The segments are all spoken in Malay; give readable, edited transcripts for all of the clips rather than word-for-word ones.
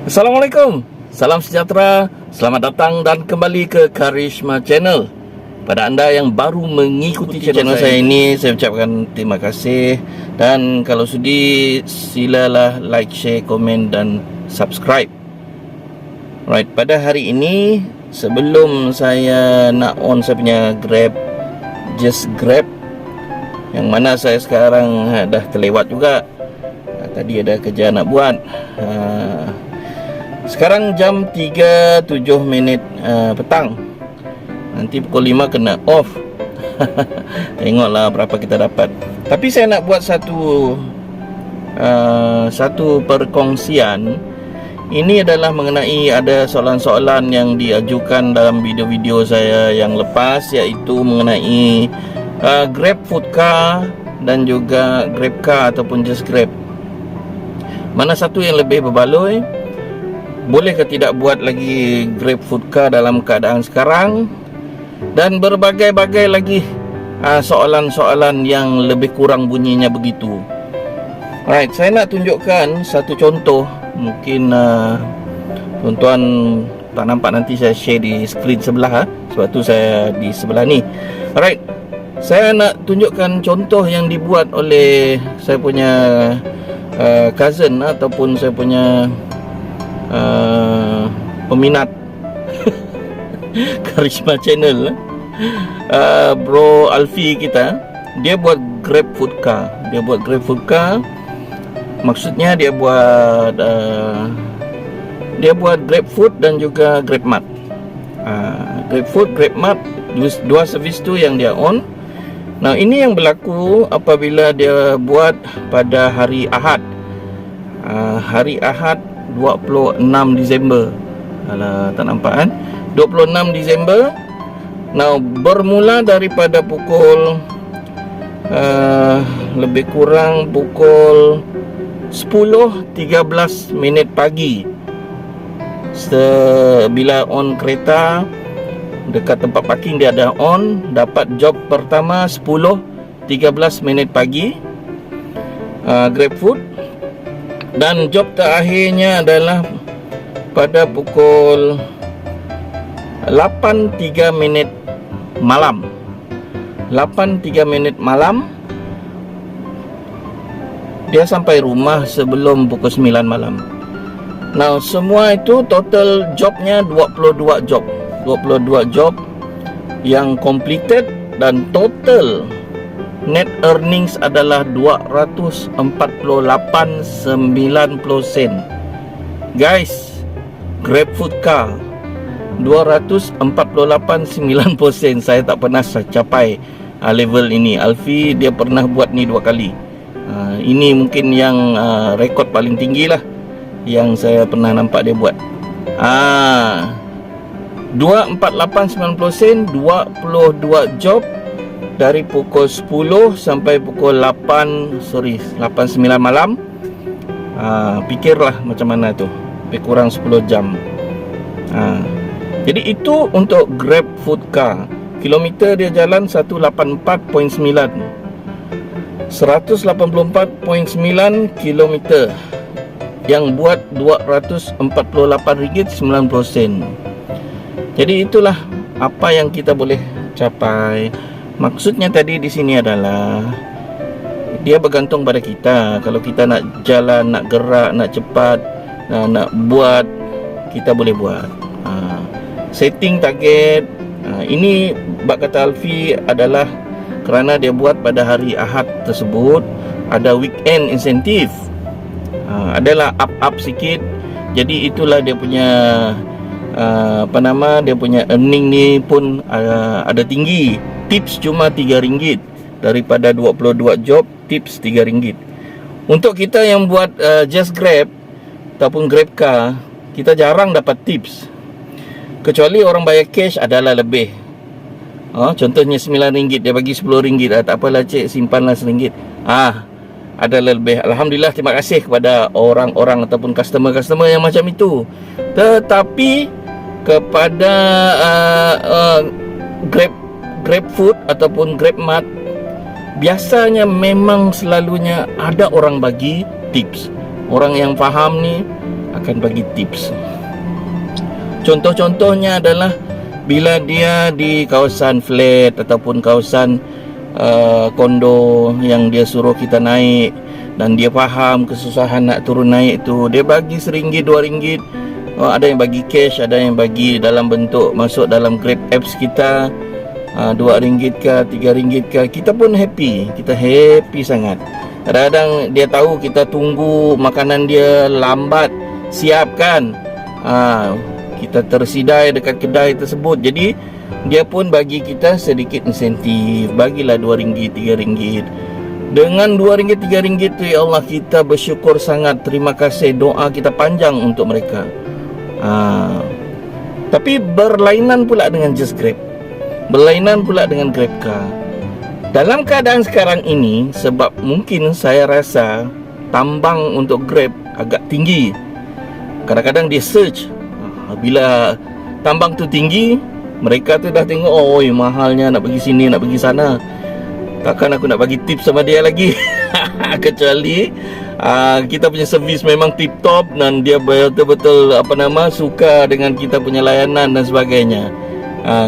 Assalamualaikum, salam sejahtera, selamat datang dan kembali ke Karisma Channel. Pada anda yang baru mengikuti channel saya ini, saya ucapkan terima kasih. Dan kalau sudi, silalah like, share, komen dan subscribe. Right, pada hari ini, sebelum saya nak on saya punya Grab, Just Grab, yang mana saya sekarang dah terlewat juga. Tadi ada kerja nak buat. Sekarang jam 3.07 petang. Nanti pukul 5 kena off. Tengoklah berapa kita dapat. Tapi saya nak buat satu perkongsian. Ini adalah mengenai ada soalan-soalan yang diajukan dalam video-video saya yang lepas, iaitu mengenai Grab Food Car dan juga Grab Car ataupun Just Grab. Mana satu yang lebih berbaloi? Boleh ke tidak buat lagi Grab Food Car dalam keadaan sekarang? Dan berbagai-bagai lagi soalan-soalan yang lebih kurang bunyinya begitu. Right, saya nak tunjukkan satu contoh. Mungkin tuan-tuan tak nampak, nanti saya share di skrin sebelah sebab tu saya di sebelah ni. Alright, saya nak tunjukkan contoh yang dibuat oleh saya punya cousin ataupun saya punya peminat Karisma Channel, Bro Alfi kita. Dia buat Grab Food Car. Maksudnya dia buat Grab Food dan juga Grab Mart. Grab Food, Grab Mart, dua servis tu yang dia on. Nah, ini yang berlaku apabila dia buat pada hari Ahad. Hari Ahad 26 Disember. Alah, tak nampak kan? 26 Disember. Now, bermula daripada pukul lebih kurang pukul 10.13 pagi. Bila on kereta dekat tempat parking, dia ada on. Dapat job pertama 10.13 pagi, Grab Food. Dan job terakhirnya adalah pada pukul 8.03 malam. 8.03 malam. Dia sampai rumah sebelum pukul 9 malam. Nah, semua itu total jobnya 22 job. 22 job yang completed, dan total net earnings adalah 248.90 sen. Guys, Grab Food Car 248.90 sen. Saya tak pernah capai level ini. Alfi dia pernah buat ni 2 kali. Ini mungkin yang rekod paling tinggi lah yang saya pernah nampak dia buat. 248.90 sen, 22 job dari pukul 10 sampai pukul 8.09 malam. Fikirlah macam mana tu, lebih kurang 10 jam. Jadi itu untuk Grab Food Car. Kilometer dia jalan 184.9 kilometer, yang buat RM248.90. Jadi itulah apa yang kita boleh capai. Maksudnya tadi di sini adalah dia bergantung pada kita. Kalau kita nak jalan, nak gerak, nak cepat, nak buat, kita boleh buat. Setting target. Ini bak kata Alfi adalah kerana dia buat pada hari Ahad tersebut ada weekend insentif. Adalah up sikit. Jadi itulah dia punya dia punya earning ni pun ada tinggi. Tips cuma RM3 daripada 22 job, tips RM3. Untuk kita yang buat Just Grab ataupun Grab Car, kita jarang dapat tips. Kecuali orang bayar cash adalah lebih. Contohnya RM9, dia bagi RM10. Tak apalah cik, simpanlah RM1. Adalah lebih. Alhamdulillah, terima kasih kepada orang-orang ataupun customer-customer yang macam itu. Tetapi kepada Grab Food ataupun Grab Mart, biasanya memang selalunya ada orang bagi tips. Orang yang faham ni akan bagi tips. Contoh-contohnya adalah bila dia di kawasan flat ataupun kawasan kondo yang dia suruh kita naik dan dia faham kesusahan nak turun naik tu, dia bagi RM1, RM2. Ada yang bagi cash, ada yang bagi dalam bentuk masuk dalam Grab apps kita, RM2 ke RM3 ke. Kita pun happy, kita happy sangat. Kadang-kadang dia tahu kita tunggu makanan dia lambat siap kan, kita tersidai dekat kedai tersebut. Jadi dia pun bagi kita sedikit insentif, bagilah RM2, RM3. Dengan RM2, RM3 tu, ya Allah, kita bersyukur sangat. Terima kasih, doa kita panjang untuk mereka. Tapi berlainan pula dengan Just Grab, berlainan pula dengan GrabCar. Dalam keadaan sekarang ini, sebab mungkin saya rasa tambang untuk Grab agak tinggi. Kadang-kadang dia search, bila tambang tu tinggi, mereka tu dah tengok, oh mahalnya, nak pergi sini, nak pergi sana. Takkan aku nak bagi tips sama dia lagi. Kecuali kita punya servis memang tip top dan dia betul-betul suka dengan kita punya layanan dan sebagainya.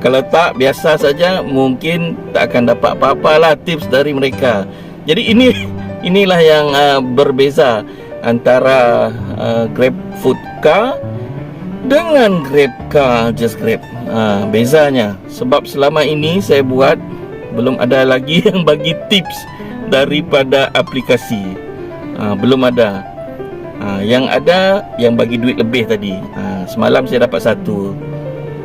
Kalau tak, biasa saja, mungkin tak akan dapat apa-apa lah tips dari mereka. Jadi inilah yang berbeza antara Grab Food Car dengan GrabCar Just Grab. Bezanya sebab selama ini saya buat, belum ada lagi yang bagi tips daripada aplikasi. Belum ada. Yang ada yang bagi duit lebih tadi. Semalam saya dapat satu,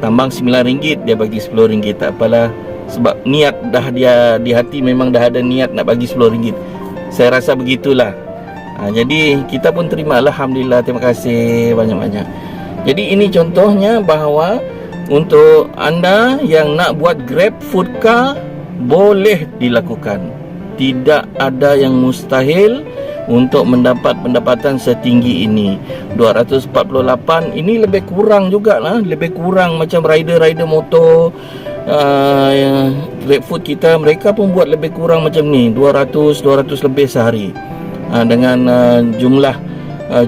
tambang RM9, dia bagi RM10. Tak apalah, sebab niat dah dia di hati, memang dah ada niat nak bagi RM10. Saya rasa begitulah. Jadi kita pun terima, alhamdulillah, terima kasih banyak-banyak. Jadi ini contohnya bahawa untuk anda yang nak buat Grab Food Car, boleh dilakukan. Tidak ada yang mustahil untuk mendapat pendapatan setinggi ini. 248 ini lebih kurang jugalah, lebih kurang macam rider-rider motor. Grab Food kita, mereka pun buat lebih kurang macam ni, 200 lebih sehari, dengan jumlah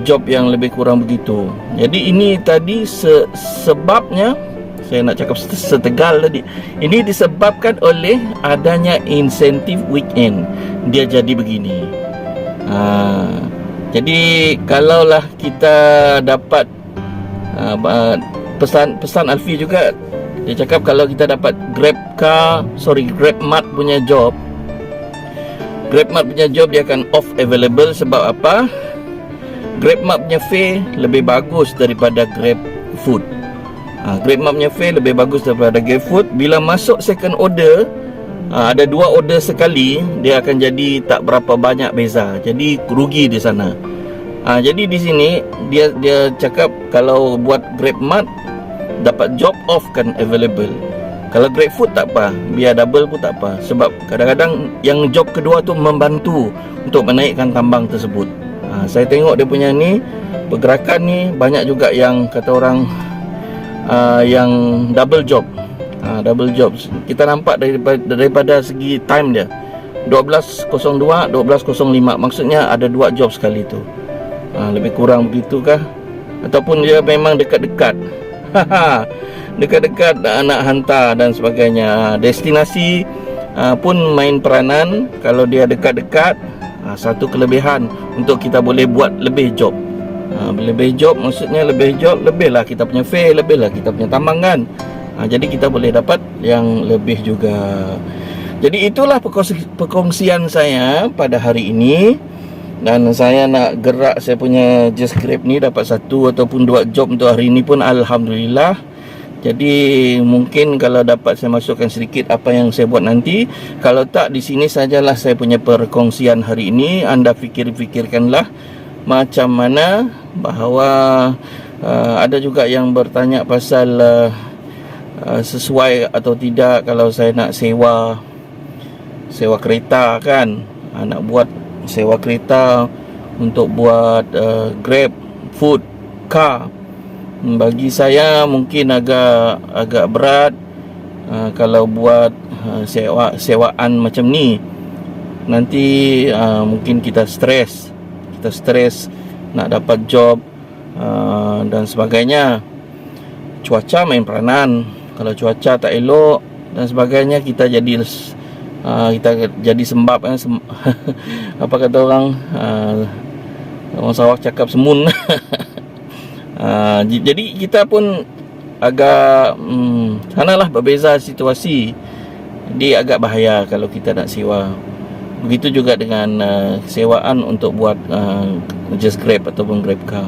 job yang lebih kurang begitu. Jadi ini tadi sebabnya, saya nak cakap setegal tadi, ini disebabkan oleh adanya insentif weekend. Dia jadi begini. Jadi kalaulah kita dapat pesan Alfi juga, dia cakap kalau kita dapat GrabMart punya job, GrabMart punya job dia akan off available. Sebab apa? GrabMart punya fee lebih bagus daripada GrabFood. GrabMart punya fee lebih bagus daripada GrabFood. Bila masuk second order, ada 2 order sekali, dia akan jadi tak berapa banyak beza. Jadi rugi di sana. Jadi di sini dia cakap kalau buat GrabMart dapat job off kan available. Kalau GrabFood tak apa, biar double pun tak apa. Sebab kadang-kadang yang job kedua tu membantu untuk menaikkan tambang tersebut. Saya tengok dia punya ni pergerakan ni, banyak juga yang kata orang yang double job. Double job kita nampak daripada segi time dia 12.02, 12.05, maksudnya ada 2 job sekali tu. Lebih kurang begitu kah? Ataupun dia memang dekat-dekat dekat-dekat nak hantar dan sebagainya. Destinasi pun main peranan. Kalau dia dekat-dekat, satu kelebihan untuk kita boleh buat lebih job. Lebih job maksudnya lebih job, lebihlah kita punya fee, lebihlah kita punya tambang kan. Jadi kita boleh dapat yang lebih juga. Jadi itulah perkongsian saya pada hari ini. Dan saya nak gerak saya punya Just Grab ni dapat 1 ataupun 2 job untuk hari ini pun alhamdulillah. Jadi mungkin kalau dapat saya masukkan sedikit apa yang saya buat nanti. Kalau tak, di sini sajalah saya punya perkongsian hari ini. Anda fikir-fikirkanlah macam mana, bahawa ada juga yang bertanya pasal sesuai atau tidak kalau saya nak sewa kereta kan, nak buat sewa kereta untuk buat Grab Food Car. Bagi saya mungkin agak berat kalau buat sewaan macam ni. Nanti mungkin kita stres nak dapat job dan sebagainya. Cuaca main peranan. Kalau cuaca tak elok dan sebagainya, kita jadi sembab kan, apa kata orang Sarawak cakap semun. Jadi kita pun agak sanalah berbeza situasi. Dia agak bahaya kalau kita nak sewa. Begitu juga dengan sewaan untuk buat Just Grab ataupun Grab Car.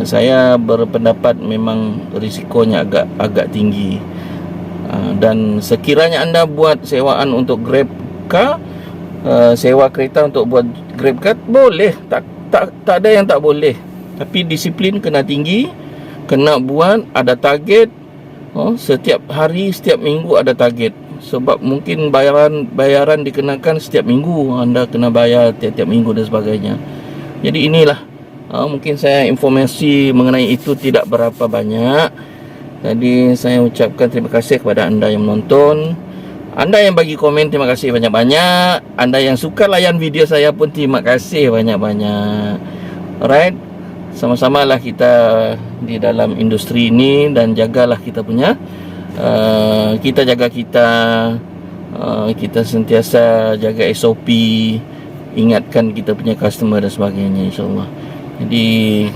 Saya berpendapat memang risikonya agak tinggi. Dan sekiranya anda buat sewaan untuk Grab Car, sewa kereta untuk buat Grab Car, boleh, tak ada yang tak boleh. Tapi disiplin kena tinggi, kena buat, ada target. Setiap hari, setiap minggu ada target. Sebab mungkin bayaran dikenakan setiap minggu, anda kena bayar tiap-tiap minggu dan sebagainya. Jadi inilah mungkin saya informasi mengenai itu tidak berapa banyak. Jadi saya ucapkan terima kasih kepada anda yang menonton. Anda yang bagi komen, terima kasih banyak-banyak. Anda yang suka layan video saya pun terima kasih banyak-banyak. Alright, sama-sama lah kita di dalam industri ini, dan jagalah kita punya kita jaga kita sentiasa jaga SOP, ingatkan kita punya customer dan sebagainya, insyaAllah. Jadi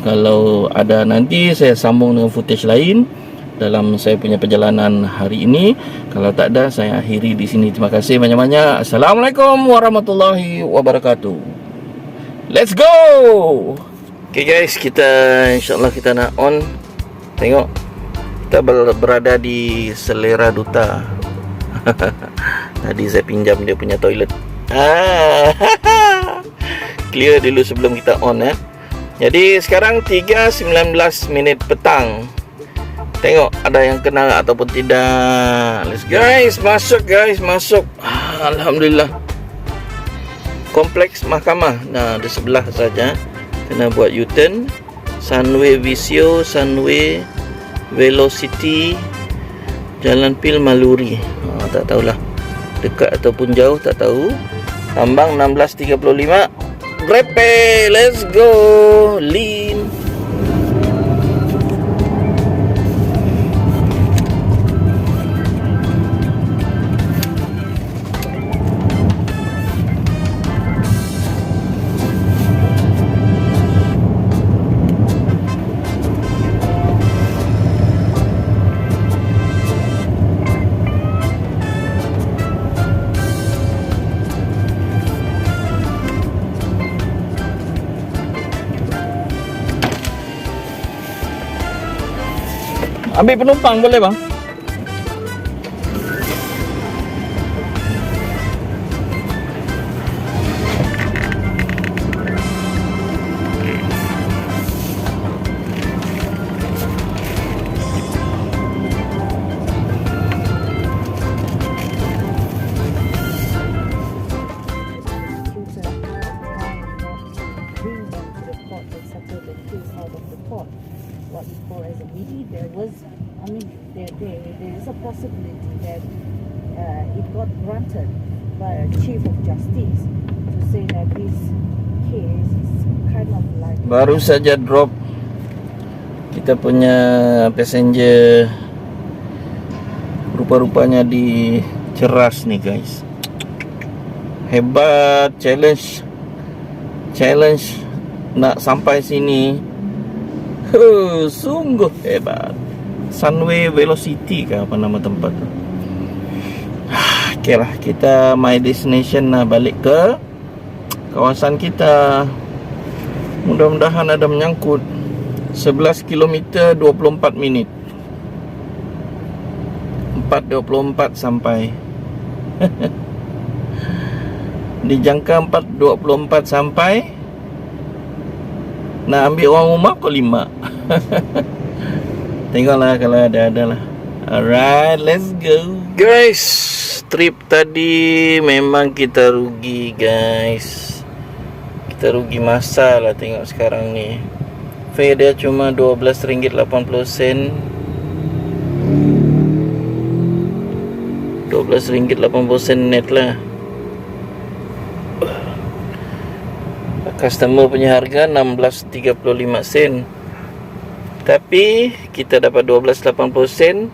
kalau ada nanti saya sambung dengan footage lain dalam saya punya perjalanan hari ini. Kalau tak ada, saya akhiri di sini. Terima kasih banyak-banyak. Assalamualaikum warahmatullahi wabarakatuh. Let's go. Okay guys, insyaAllah kita nak on. Tengok, kita berada di Selera Duta. Tadi saya pinjam dia punya toilet. Clear dulu sebelum kita on ya. Jadi sekarang 3:19 petang. Tengok ada yang kenal ataupun tidak. Let's go. Guys, masuk. Alhamdulillah. Kompleks mahkamah. Nah, di sebelah saja. Kena buat U-turn. Sunway Visio, Sunway Velocity, Jalan Pil Maluri. Tak tahulah dekat ataupun jauh, tak tahu. Tambang 1635. Grepe, let's go. Lean. Ambil penumpang boleh bang? What we call as a meeting, there is a possibility that it got granted by a Chief of Justice to say that this case is kind of like. Baru saja drop kita punya passenger, rupa-rupanya di Ceras nih guys. Hebat, challenge nak sampai sini. Sungguh hebat. Sunway Velocity ke apa nama tempat tu. Okay lah, kita my destination lah, balik ke kawasan kita. Mudah-mudahan ada menyangkut. 11 km 24 minit 4.24 sampai. Dijangka 4.24 sampai. Nak ambil orang rumah kau 5. Tengoklah kalau ada lah. Alright, let's go. Guys, trip tadi memang kita rugi guys. Kita rugi masa lah. Tengok sekarang ni, fare dia cuma RM12.80. RM12.80 net lah. Customer punya harga 16.35 sen. Tapi kita dapat 12.80 sen.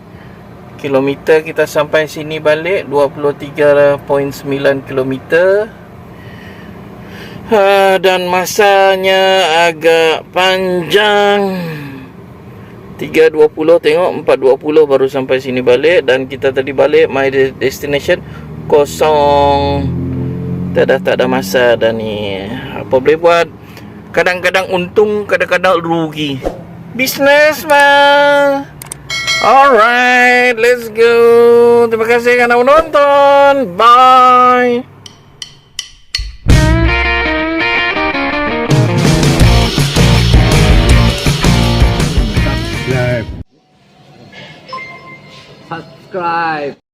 Kilometer kita sampai sini balik 23.9 kilometer. Dan masanya agak panjang. 3.20 tengok, 4.20 baru sampai sini balik. Dan kita tadi balik my destination kosong. Tak ada masa dah ni. Apa boleh buat? Kadang-kadang untung, kadang-kadang rugi. Business mah. Alright, let's go. Terima kasih kerana menonton. Bye. Subscribe.